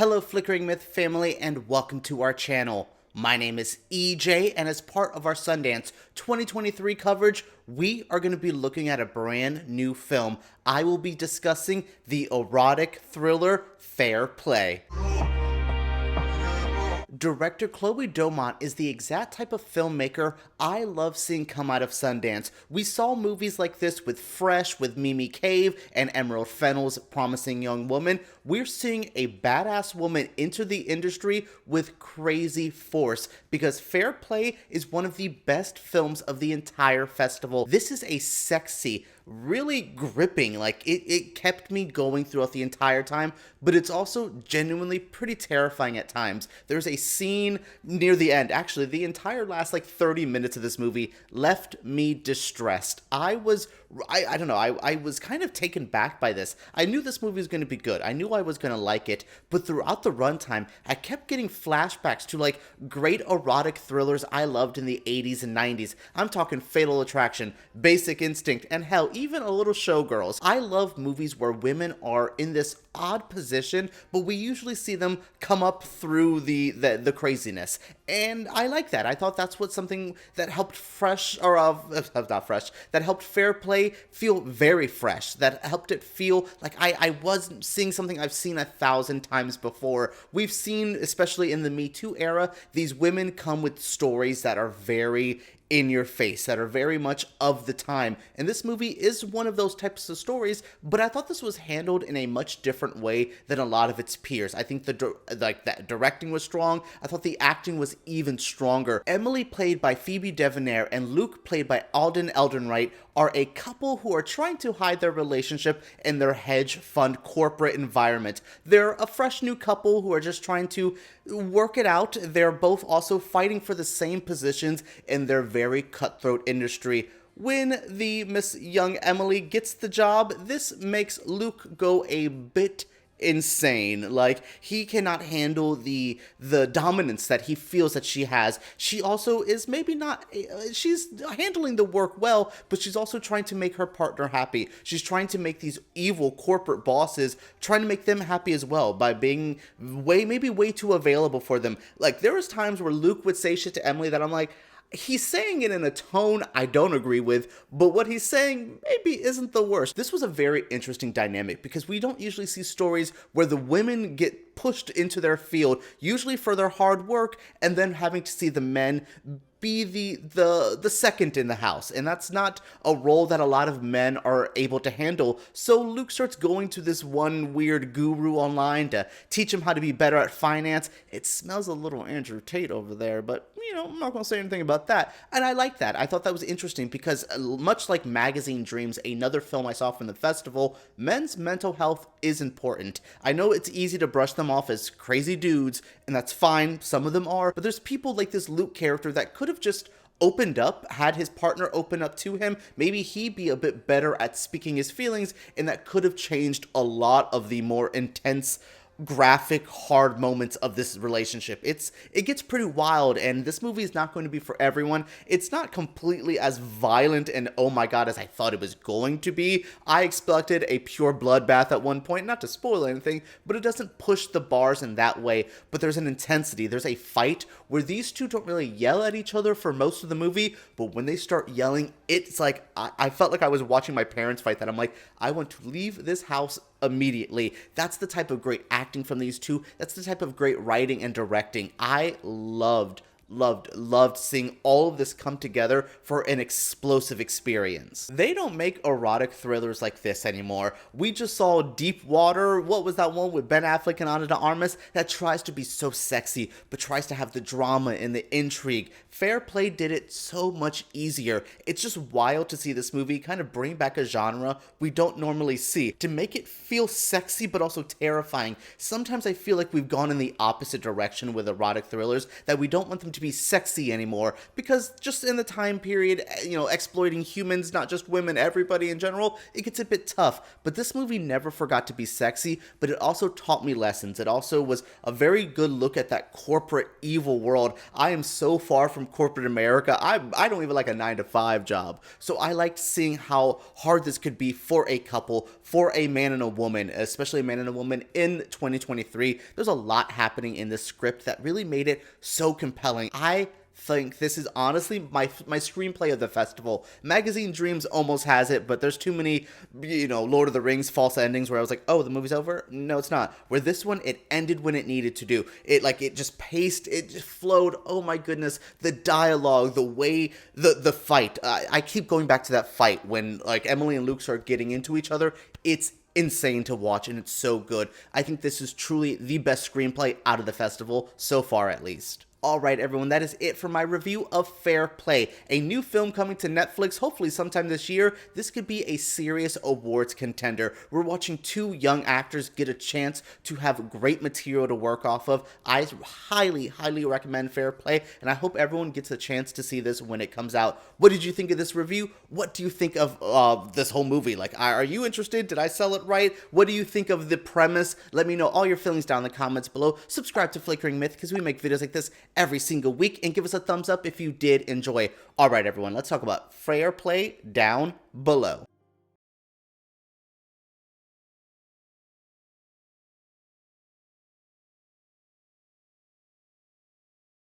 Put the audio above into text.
Hello Flickering Myth family and welcome to our channel. My name is EJ and as part of our Sundance 2023 coverage, we are going to be looking at a brand new film. I will be discussing the erotic thriller Fair Play. Director Chloe Domont is the exact type of filmmaker I love seeing come out of Sundance. We saw movies like this with Fresh, with Mimi Cave, and Emerald Fennell's Promising Young Woman. We're seeing a badass woman enter the industry with crazy force because Fair Play is one of the best films of the entire festival. This is a sexy, really gripping, like it kept me going throughout the entire time, but it's also genuinely pretty terrifying at times. There's a scene near the end, actually the entire last like 30 minutes of this movie left me distressed. I don't know, I was kind of taken back by this. I knew this movie was going to be good. I knew I was going to like it, but throughout the runtime, I kept getting flashbacks to like great erotic thrillers I loved in the 80s and 90s. I'm talking Fatal Attraction, Basic Instinct, and hell, even a little Showgirls. I love movies where women are in this odd position, but we usually see them come up through the craziness, and I like that. I thought that's what something that helped that helped Fair Play feel very fresh, that helped it feel like I was seeing something I've seen 1,000 times before. We've seen, especially in the Me Too era, these women come with stories that are very in your face, that are very much of the time, and this movie is one of those types of stories, but I thought this was handled in a much different way than a lot of its peers. I think that directing was strong. I thought the acting was even stronger. Emily, played by Phoebe Dynevor, and Luke, played by Alden Ehrenreich, are a couple who are trying to hide their relationship in their hedge fund corporate environment. They're a fresh new couple who are just trying to work it out. They're both also fighting for the same positions in their very cutthroat industry. When the Miss Young Emily gets the job, this makes Luke go a bit insane. Like, he cannot handle the dominance that he feels that she has. She also is maybe not, she's handling the work well, but she's also trying to make her partner happy. She's trying to make these evil corporate bosses, trying to make them happy as well by being maybe way too available for them. Like, there was times where Luke would say shit to Emily that I'm like, he's saying it in a tone I don't agree with, but what he's saying maybe isn't the worst. This was a very interesting dynamic because we don't usually see stories where the women get pushed into their field, usually for their hard work, and then having to see the men be the second in the house, and that's not a role that a lot of men are able to handle. So Luke starts going to this one weird guru online to teach him how to be better at finance. It smells a little Andrew Tate over there, but you know, I'm not gonna say anything about that. And I like that. I thought that was interesting because much like Magazine Dreams, another film I saw from the festival, men's mental health is important. I know it's easy to brush them off as crazy dudes, and that's fine, some of them are, but there's people like this Luke character that could have just opened up, had his partner open up to him, maybe he'd be a bit better at speaking his feelings, and that could have changed a lot of the more intense, graphic, hard moments of this relationship. It gets pretty wild, and this movie is not going to be for everyone. It's not completely as violent and oh my god as I thought it was going to be. I expected a pure bloodbath at one point, not to spoil anything, but it doesn't push the bars in that way. But there's an intensity, there's a fight where these two don't really yell at each other for most of the movie, but when they start yelling, it's like I felt like I was watching my parents fight, that I'm like, I want to leave this house immediately. That's the type of great acting from these two. That's the type of great writing and directing. I loved seeing all of this come together for an explosive experience. They don't make erotic thrillers like this anymore. We just saw Deep Water. What was that one with Ben Affleck and Ana de Armas that tries to be so sexy but tries to have the drama and the intrigue? Fair Play did it so much easier. It's just wild to see this movie kind of bring back a genre we don't normally see, to make it feel sexy but also terrifying. Sometimes I feel like we've gone in the opposite direction with erotic thrillers, that we don't want them to to be sexy anymore, because just in the time period, exploiting humans, not just women, everybody in general, it gets a bit tough. But this movie never forgot to be sexy, but it also taught me lessons. It also was a very good look at that corporate evil world. I am so far from corporate America. I don't even like a 9-to-5 job. So I liked seeing how hard this could be for a couple, for a man and a woman, especially a man and a woman in 2023. There's a lot happening in this script that really made it so compelling. I think this is honestly my screenplay of the festival. Magazine Dreams almost has it, but there's too many, Lord of the Rings false endings where I was like, oh, the movie's over? No, it's not. Where this one, it ended when it needed to do. It just paced, it just flowed. Oh my goodness. The dialogue, the way, the fight. I keep going back to that fight when Emily and Luke start getting into each other. It's insane to watch, and it's so good. I think this is truly the best screenplay out of the festival, so far at least. Alright everyone, that is it for my review of Fair Play, a new film coming to Netflix hopefully sometime this year. This could be a serious awards contender. We're watching two young actors get a chance to have great material to work off of. I highly recommend Fair Play, and I hope everyone gets a chance to see this when it comes out. What did you think of this review? What do you think of this whole movie? Are you interested? Did I sell it right? What do you think of the premise? Let me know all your feelings down in the comments below. Subscribe to Flickering Myth because we make videos like this every single week, and give us a thumbs up if you did enjoy. Alright everyone, let's talk about Fair Play down below.